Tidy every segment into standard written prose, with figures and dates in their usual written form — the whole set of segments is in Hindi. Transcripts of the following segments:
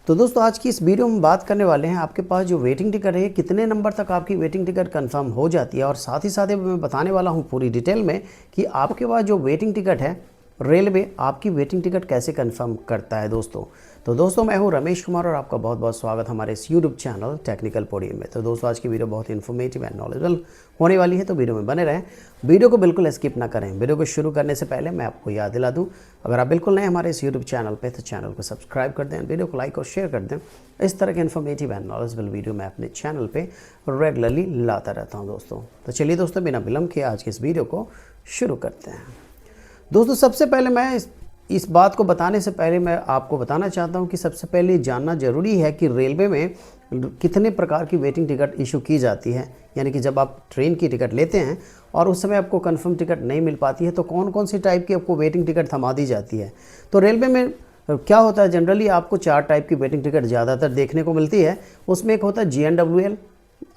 तो दोस्तों आज की इस वीडियो में बात करने वाले हैं आपके पास जो वेटिंग टिकट है कितने नंबर तक आपकी वेटिंग टिकट कंफर्म हो जाती है, और साथ ही साथ मैं बताने वाला हूं पूरी डिटेल में कि आपके पास जो वेटिंग टिकट है रेलवे आपकी वेटिंग टिकट कैसे कंफर्म करता है दोस्तों। तो दोस्तों मैं हूं रमेश कुमार और आपका बहुत बहुत स्वागत हमारे इस यूट्यूब चैनल टेक्निकल पोडियम में। तो दोस्तों आज की वीडियो बहुत इन्फॉर्मेटिव एंड नॉलेजेबल होने वाली है, तो वीडियो में बने रहें, वीडियो को बिल्कुल स्किप ना करें। वीडियो को शुरू करने से पहले मैं आपको याद दिला दूं, अगर आप बिल्कुल नए हमारे इस यूट्यूब चैनल पे तो चैनल को सब्सक्राइब कर दें, वीडियो को लाइक और शेयर कर दें। इस तरह के इन्फॉर्मेटिव एंड नॉलेजेबल वीडियो मैं अपने चैनल पे रेगुलरली लाता रहता हूं दोस्तों। तो चलिए दोस्तों बिना विलंब के आज के इस वीडियो को शुरू करते हैं। दोस्तों सबसे पहले मैं इस बात को बताने से पहले मैं आपको बताना चाहता हूं कि सबसे पहले जानना जरूरी है कि रेलवे में कितने प्रकार की वेटिंग टिकट इशू की जाती है। यानी कि जब आप ट्रेन की टिकट लेते हैं और उस समय आपको कंफर्म टिकट नहीं मिल पाती है तो कौन कौन सी टाइप की आपको वेटिंग टिकट थमा दी जाती है। तो रेलवे में क्या होता है, जनरली आपको 4 टाइप की वेटिंग टिकट ज़्यादातर देखने को मिलती है। उसमें एक होता है GNWL,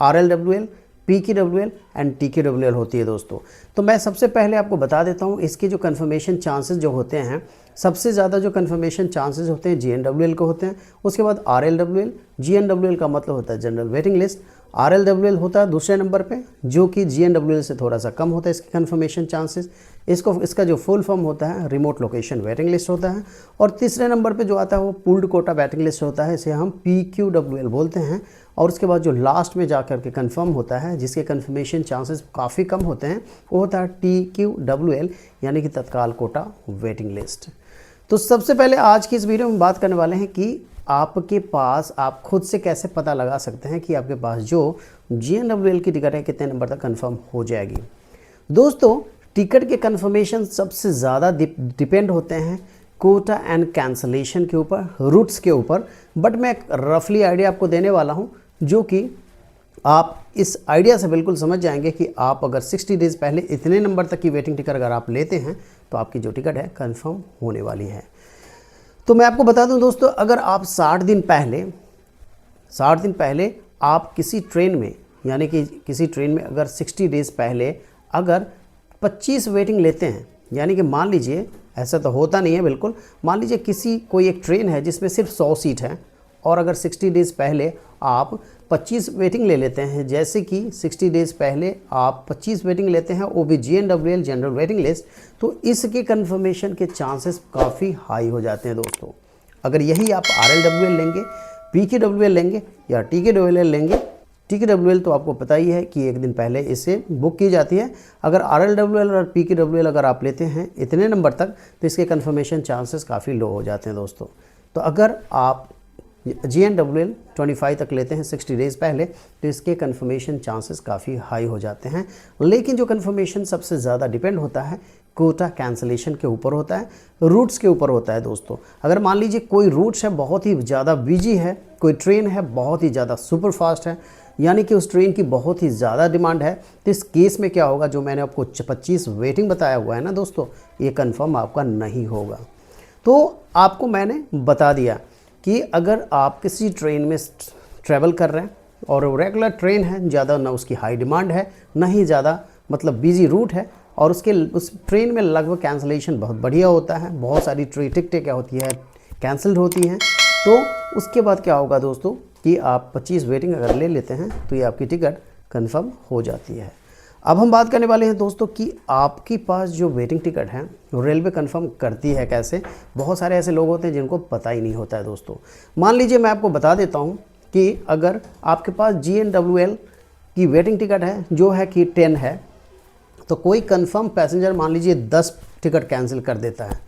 RLWL, PQWL and TQWL होती है दोस्तों। तो मैं सबसे पहले आपको बता देता हूँ इसके जो कन्फर्मेशन चांसेस जो होते हैं, सबसे ज़्यादा जो कन्फर्मेशन चांसेस होते हैं GNWL को होते हैं। उसके बाद RLWL, GNWL का मतलब होता है जनरल वेटिंग लिस्ट, RLWL होता है दूसरे नंबर पे जो कि GNWL से थोड़ा सा कम होता है इसके कन्फर्मेशन चांसेस। इसका जो फुल फॉर्म होता है रिमोट लोकेशन वेटिंग लिस्ट होता है। और तीसरे नंबर पे जो आता है वो पूल्ड कोटा वेटिंग लिस्ट होता है, इसे हम PQWL बोलते हैं। और उसके बाद जो लास्ट में जाकर के कंफर्म होता है जिसके कन्फर्मेशन चांसेस काफ़ी कम होते हैं वो होता है TQWL यानी कि तत्काल कोटा वेटिंग लिस्ट। तो सबसे पहले आज की इस वीडियो में बात करने वाले हैं कि आपके पास आप खुद से कैसे पता लगा सकते हैं कि आपके पास जो GNWL की टिकट है कितने नंबर तक कंफर्म हो जाएगी। दोस्तों टिकट के कंफर्मेशन सबसे ज़्यादा डिपेंड होते हैं कोटा एंड कैंसलेशन के ऊपर, रूट्स के ऊपर। बट मैं एक रफली आइडिया आपको देने वाला हूं जो कि आप इस आइडिया से बिल्कुल समझ जाएंगे कि आप अगर 60 डेज़ पहले इतने नंबर तक की वेटिंग टिकट अगर आप लेते हैं तो आपकी जो टिकट है कंफर्म होने वाली है। तो मैं आपको बता दूं दोस्तों, अगर आप 60 दिन पहले आप किसी ट्रेन में यानी कि किसी ट्रेन में अगर 60 डेज़ पहले अगर 25 वेटिंग लेते हैं, यानी कि मान लीजिए ऐसा तो होता नहीं है बिल्कुल, मान लीजिए कोई एक ट्रेन है जिसमें सिर्फ 100 सीट है और अगर 60 डेज़ पहले आप 25 वेटिंग ले लेते हैं, जैसे कि 60 डेज़ पहले आप 25 वेटिंग लेते हैं वो भी GNWL जनरल वेटिंग लिस्ट, तो इसके कन्फर्मेशन के चांसेस काफ़ी हाई हो जाते हैं दोस्तों। अगर यही आप RLWL लेंगे, PQWL लेंगे या TQWL लेंगे, TQWL तो आपको पता ही है कि एक दिन पहले इसे बुक की जाती है। अगर RLWL और PQWL अगर आप लेते हैं इतने नंबर तक तो इसके कन्फर्मेशन चांसेस काफ़ी लो हो जाते हैं दोस्तों। तो अगर आप GNWL 25 तक लेते हैं 60 डेज़ पहले तो इसके कन्फर्मेशन चांसेस काफ़ी हाई हो जाते हैं। लेकिन जो कन्फर्मेशन सबसे ज़्यादा डिपेंड होता है कोटा कैंसलेशन के ऊपर होता है, रूट्स के ऊपर होता है दोस्तों। अगर मान लीजिए कोई रूट्स है बहुत ही ज़्यादा बिजी है, कोई ट्रेन है बहुत ही ज़्यादा सुपर फास्ट है, यानी कि उस ट्रेन की बहुत ही ज़्यादा डिमांड है, तो इस केस में क्या होगा, जो मैंने आपको 25 वेटिंग बताया हुआ है ना दोस्तों, ये कंफर्म आपका नहीं होगा। तो आपको मैंने बता दिया कि अगर आप किसी ट्रेन में ट्रैवल कर रहे हैं और रेगुलर ट्रेन है, ज़्यादा ना उसकी हाई डिमांड है ना ही ज़्यादा मतलब बिजी रूट है, और उस ट्रेन में लगभग कैंसलेशन बहुत बढ़िया होता है, बहुत सारी टिकटें क्या होती है कैंसिल्ड होती हैं, तो उसके बाद क्या होगा दोस्तों कि आप 25 वेटिंग अगर ले लेते हैं तो ये आपकी टिकट कंफर्म हो जाती है। अब हम बात करने वाले हैं दोस्तों कि आपके पास जो वेटिंग टिकट है रेलवे कंफर्म करती है कैसे। बहुत सारे ऐसे लोग होते हैं जिनको पता ही नहीं होता है दोस्तों। मान लीजिए मैं आपको बता देता हूँ कि अगर आपके पास GNWL की वेटिंग टिकट है जो है कि 10 है, तो कोई कंफर्म पैसेंजर मान लीजिए 10 टिकट कैंसिल कर देता है।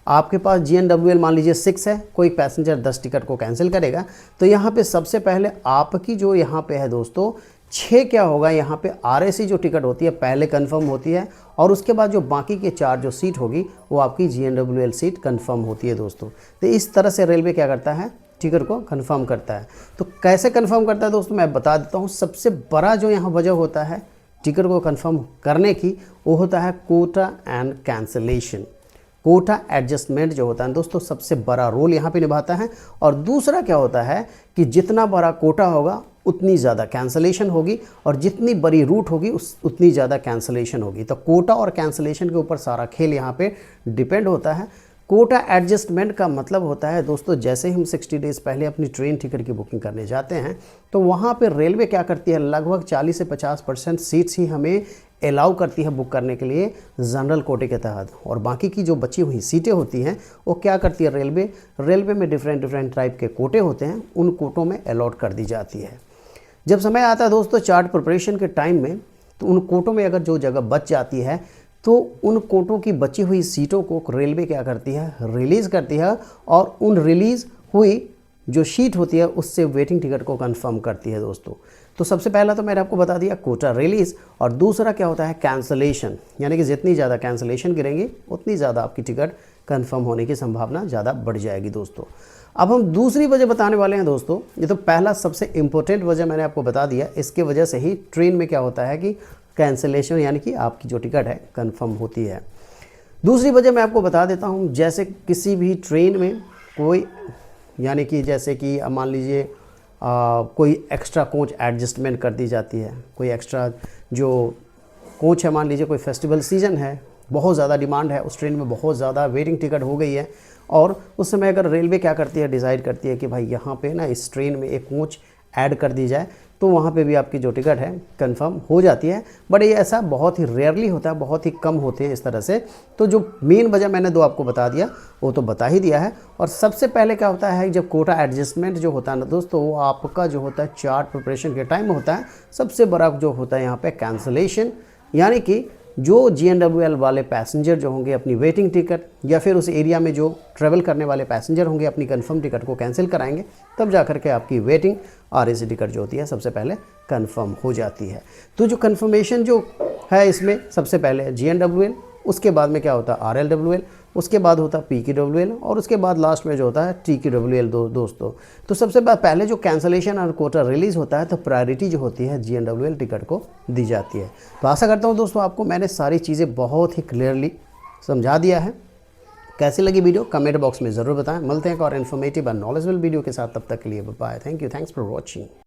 आपके पास GNWL मान लीजिए 6 है, कोई पैसेंजर 10 टिकट को कैंसिल करेगा, तो यहाँ पे सबसे पहले आपकी जो यहाँ पे है दोस्तों 6 क्या होगा, यहाँ पे RAC जो टिकट होती है पहले कंफर्म होती है, और उसके बाद जो बाकी के 4 जो सीट होगी वो आपकी GNWL सीट कंफर्म होती है दोस्तों। तो इस तरह से रेलवे क्या करता है, टिकट को कंफर्म करता है। तो कैसे कंफर्म करता है दोस्तों मैं बता देता हूँ। सबसे बड़ा जो यहाँ वजह होता है टिकट को कंफर्म करने की वो होता है quota and cancellation. Quota adjustment जो होता है दोस्तों सबसे बड़ा रोल यहाँ पे निभाता है। और दूसरा क्या होता है कि जितना बड़ा कोटा होगा उतनी ज़्यादा कैंसलेशन होगी, और जितनी बड़ी रूट होगी उतनी ज़्यादा कैंसलेशन होगी। तो कोटा और कैंसलेशन के ऊपर सारा खेल यहाँ पे डिपेंड होता है। कोटा एडजस्टमेंट का मतलब होता है दोस्तों, जैसे हम 60 डेज़ पहले अपनी ट्रेन टिकट की बुकिंग करने जाते हैं तो वहाँ पे रेलवे क्या करती है, लगभग 40 से 50% सीट्स ही हमें अलाउ करती है बुक करने के लिए जनरल कोटे के तहत, और बाकी की जो बची हुई सीटें होती हैं वो क्या करती है रेलवे में डिफरेंट टाइप के कोटे होते हैं, उन कोटों में अलॉट कर दी जाती है। जब समय आता है दोस्तों चार्ट प्रिपरेशन के टाइम में, तो उन कोटों में अगर जो जगह बच जाती है तो उन कोटों की बची हुई सीटों को रेलवे क्या करती है, रिलीज़ करती है, और उन रिलीज़ हुई जो शीट होती है उससे वेटिंग टिकट को कंफर्म करती है दोस्तों। तो सबसे पहला तो मैंने आपको बता दिया कोटा रिलीज़, और दूसरा क्या होता है कैंसलेशन, यानी कि जितनी ज़्यादा कैंसलेशन गिरेंगी उतनी ज़्यादा आपकी टिकट कंफर्म होने की संभावना ज़्यादा बढ़ जाएगी दोस्तों। अब हम दूसरी वजह बताने वाले हैं दोस्तों। ये तो पहला सबसे इम्पोर्टेंट वजह मैंने आपको बता दिया, इसके वजह से ही ट्रेन में क्या होता है कि कैंसलेशन यानी कि आपकी जो टिकट है कंफर्म होती है। दूसरी वजह मैं आपको बता देता हूँ, जैसे किसी भी ट्रेन में कोई, यानी कि जैसे कि मान लीजिए कोई एक्स्ट्रा कोच एडजस्टमेंट कर दी जाती है, कोई एक्स्ट्रा जो कोच है, मान लीजिए कोई फेस्टिवल सीज़न है, बहुत ज़्यादा डिमांड है, उस ट्रेन में बहुत ज़्यादा वेटिंग टिकट हो गई है, और उस समय अगर रेलवे क्या करती है, डिसाइड करती है कि भाई यहाँ पे ना इस ट्रेन में एक कोच ऐड कर दी जाए, तो वहाँ पे भी आपकी जो टिकट है कंफर्म हो जाती है। बट ये ऐसा बहुत ही रेयरली होता है, बहुत ही कम होते हैं इस तरह से। तो जो मेन वजह मैंने दो आपको बता दिया वो तो बता ही दिया है। और सबसे पहले क्या होता है, जब कोटा एडजस्टमेंट जो होता है ना दोस्तों, वो आपका जो होता है चार्ट प्रिपरेशन के टाइम में होता है। सबसे बड़ा जो होता है यहाँ पे कैंसलेशन, यानी कि जो GNWL वाले पैसेंजर जो होंगे अपनी वेटिंग टिकट, या फिर उस एरिया में जो ट्रैवल करने वाले पैसेंजर होंगे अपनी कंफर्म टिकट को कैंसिल कराएंगे, तब जा कर के आपकी वेटिंग RAC टिकट जो होती है सबसे पहले कंफर्म हो जाती है। तो जो कंफर्मेशन जो है इसमें सबसे पहले GNWL, उसके बाद में क्या होता है RLWL, उसके बाद होता है PQWL, और उसके बाद लास्ट में जो होता है TQWL दोस्तों। तो सबसे पहले जो कैंसलेशन और कोटा रिलीज़ होता है तो प्रायोरिटी जो होती है GNWL टिकट को दी जाती है। तो आशा करता हूँ दोस्तों आपको मैंने सारी चीज़ें बहुत ही क्लियरली समझा दिया है। कैसी लगी वीडियो कमेंट बॉक्स में ज़रूर बताएं। मिलते हैं एक और इन्फॉर्मेटिव और नॉलेजेबल वीडियो के साथ, तब तक के लिए bye. Thank you, thanks for watching.